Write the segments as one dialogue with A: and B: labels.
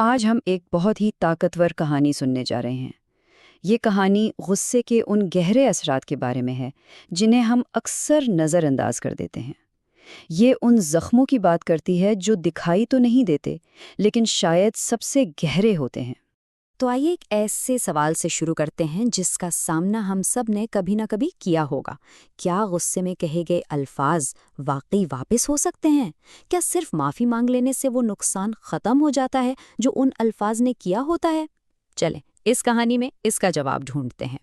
A: آج ہم ایک بہت ہی طاقتور کہانی سننے جا رہے ہیں۔ یہ کہانی غصے کے ان گہرے اثرات کے بارے میں ہے جنہیں ہم اکثر نظر انداز کر دیتے ہیں۔ یہ ان زخموں کی بات کرتی ہے جو دکھائی تو نہیں دیتے لیکن شاید سب سے گہرے ہوتے ہیں۔
B: تو آئیے ایک ایسے سوال سے شروع کرتے ہیں جس کا سامنا ہم سب نے کبھی نہ کبھی کیا ہوگا۔ کیا غصے میں کہے گئے الفاظ واقعی واپس ہو سکتے ہیں؟ کیا صرف معافی مانگ لینے سے وہ نقصان ختم ہو جاتا ہے جو ان الفاظ نے کیا ہوتا ہے؟ چلیں اس کہانی میں اس کا جواب ڈھونڈتے ہیں۔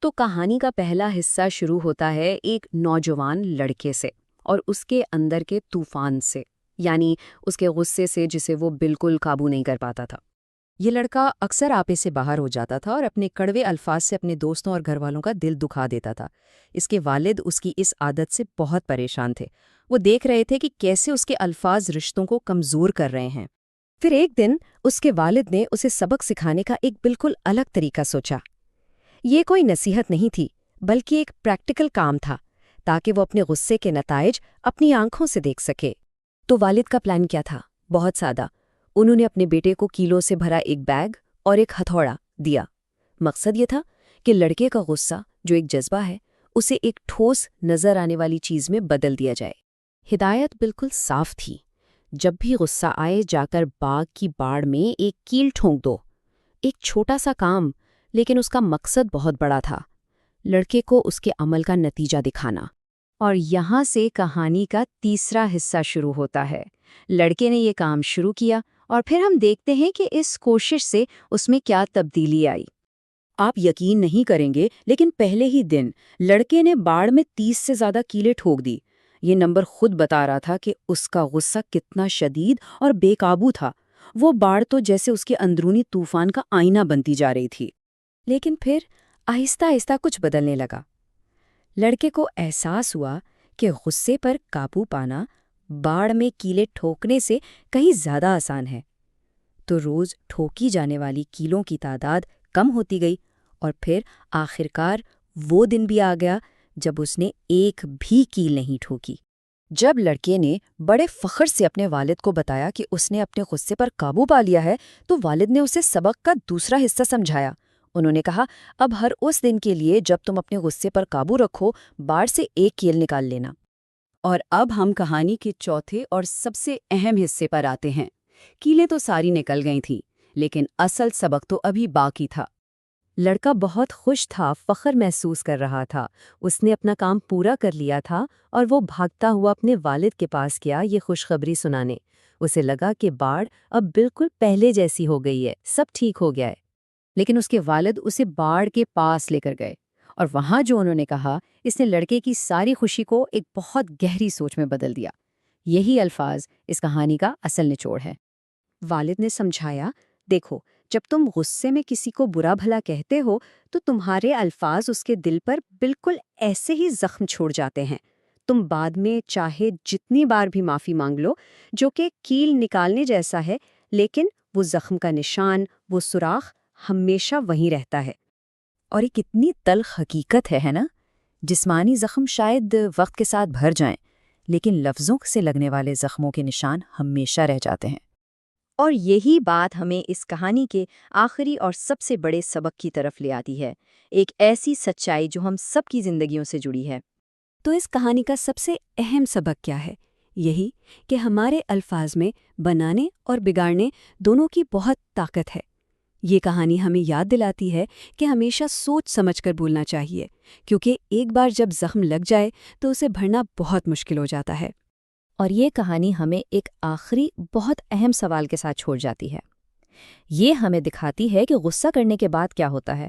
B: تو کہانی کا پہلا حصہ شروع ہوتا ہے ایک نوجوان لڑکے سے اور اس کے اندر کے طوفان سے، یعنی اس کے غصے سے جسے وہ بالکل قابو نہیں کر پاتا تھا۔ یہ لڑکا اکثر آپے سے باہر ہو جاتا تھا اور اپنے کڑوے الفاظ سے اپنے دوستوں اور گھر والوں کا دل دکھا دیتا تھا۔ اس کے والد اس کی اس عادت سے بہت پریشان تھے۔ وہ دیکھ رہے تھے کہ کیسے اس کے الفاظ رشتوں کو کمزور کر رہے ہیں۔ پھر ایک دن اس کے والد نے اسے سبق سکھانے کا ایک بالکل الگ طریقہ سوچا۔ یہ کوئی نصیحت نہیں تھی بلکہ ایک پریکٹیکل کام تھا تاکہ وہ اپنے غصے کے نتائج اپنی آنکھوں سے دیکھ سکے۔ تو والد کا پلان کیا تھا؟ بہت سادہ۔ انہوں نے اپنے بیٹے کو کیلوں سے بھرا ایک بیگ اور ایک ہتھوڑا دیا۔ مقصد یہ تھا کہ لڑکے کا غصہ جو ایک جذبہ ہے اسے ایک ٹھوس نظر آنے والی چیز میں بدل دیا جائے۔ ہدایت بالکل صاف تھی۔ جب بھی غصہ آئے جا کر باغ کی باڑ میں ایک کیل ٹھونک دو۔ ایک چھوٹا سا کام لیکن اس کا مقصد بہت بڑا تھا، لڑکے کو اس کے عمل کا نتیجہ دکھانا۔ اور یہاں سے کہانی کا تیسرا حصہ شروع ہوتا ہے۔ لڑکے نے یہ کام شروع کیا اور پھر ہم دیکھتے ہیں کہ اس کوشش سے اس میں کیا تبدیلی آئی۔
A: آپ یقین نہیں کریں گے لیکن پہلے ہی دن لڑکے نے باڑ میں 30 سے زیادہ کیلیں ٹھوک دی۔ یہ نمبر خود بتا رہا تھا کہ اس کا غصہ کتنا شدید اور بے قابو تھا۔ وہ باڑ تو جیسے اس کے اندرونی طوفان کا آئینہ بنتی جا رہی تھی۔ لیکن پھر آہستہ آہستہ کچھ بدلنے لگا۔ لڑکے کو احساس ہوا کہ غصے پر قابو پانا باڑ میں کیلیں ٹھوکنے سے کہیں زیادہ آسان ہے۔ تو روز ٹھوکی جانے والی کیلوں کی تعداد کم ہوتی گئی اور پھر آخرکار وہ دن بھی آ گیا جب اس نے ایک بھی کیل نہیں ٹھوکی۔ جب لڑکے نے بڑے فخر سے اپنے والد کو بتایا کہ اس نے اپنے غصے پر قابو پا لیا ہے تو والد نے اسے سبق کا دوسرا حصہ سمجھایا۔ انہوں نے کہا، اب ہر اس دن کے لیے جب تم اپنے غصے پر قابو رکھو باڑ سے ایک کیل نکال لینا۔ اور اب ہم کہانی کے چوتھے اور سب سے اہم حصے پر آتے ہیں۔ کیلیں تو ساری نکل گئی تھیں لیکن اصل سبق تو ابھی باقی تھا۔ لڑکا بہت خوش تھا، فخر محسوس کر رہا تھا۔ اس نے اپنا کام پورا کر لیا تھا اور وہ بھاگتا ہوا اپنے والد کے پاس گیا یہ خوشخبری سنانے۔ اسے لگا کہ باڑ اب بالکل پہلے جیسی ہو گئی ہے، سب ٹھیک ہو گیا ہے۔ لیکن اس کے والد اسے باڑ کے پاس لے کر گئے اور وہاں جو انہوں نے کہا اس نے لڑکے کی ساری خوشی کو ایک بہت گہری سوچ میں بدل دیا۔ یہی الفاظ اس کہانی کا اصل نچوڑ ہے۔ والد نے سمجھایا، دیکھو جب تم غصے میں کسی کو برا بھلا کہتے ہو تو تمہارے الفاظ اس کے دل پر بالکل ایسے ہی زخم چھوڑ جاتے ہیں۔ تم بعد میں چاہے جتنی بار بھی معافی مانگ لو، جو کہ کیل نکالنے جیسا ہے، لیکن وہ زخم کا نشان، وہ سوراخ ہمیشہ وہیں رہتا ہے۔ اور یہ کتنی تلخ حقیقت ہے نا؟ جسمانی زخم شاید وقت کے ساتھ بھر جائیں لیکن لفظوں سے لگنے والے زخموں کے نشان ہمیشہ رہ جاتے ہیں۔
B: اور یہی بات ہمیں اس کہانی کے آخری اور سب سے بڑے سبق کی طرف لے آتی ہے، ایک ایسی سچائی جو ہم سب کی زندگیوں سے جڑی ہے۔ تو اس کہانی کا سب سے اہم سبق کیا ہے؟ یہی کہ ہمارے الفاظ میں بنانے اور بگاڑنے دونوں کی بہت طاقت ہے۔ یہ کہانی ہمیں یاد دلاتی ہے کہ ہمیشہ سوچ سمجھ کر بولنا چاہیے، کیونکہ ایک بار جب زخم لگ جائے تو اسے بھرنا بہت مشکل ہو جاتا ہے۔ اور یہ کہانی ہمیں ایک آخری بہت اہم سوال کے ساتھ چھوڑ جاتی ہے۔ یہ ہمیں دکھاتی ہے کہ غصہ کرنے کے بعد کیا ہوتا ہے،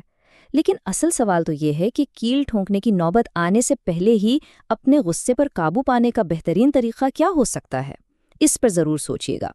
B: لیکن اصل سوال تو یہ ہے کہ کیل ٹھونکنے کی نوبت آنے سے پہلے ہی اپنے غصے پر قابو پانے کا بہترین طریقہ کیا ہو سکتا ہے۔ اس پر ضرور سوچیے گا۔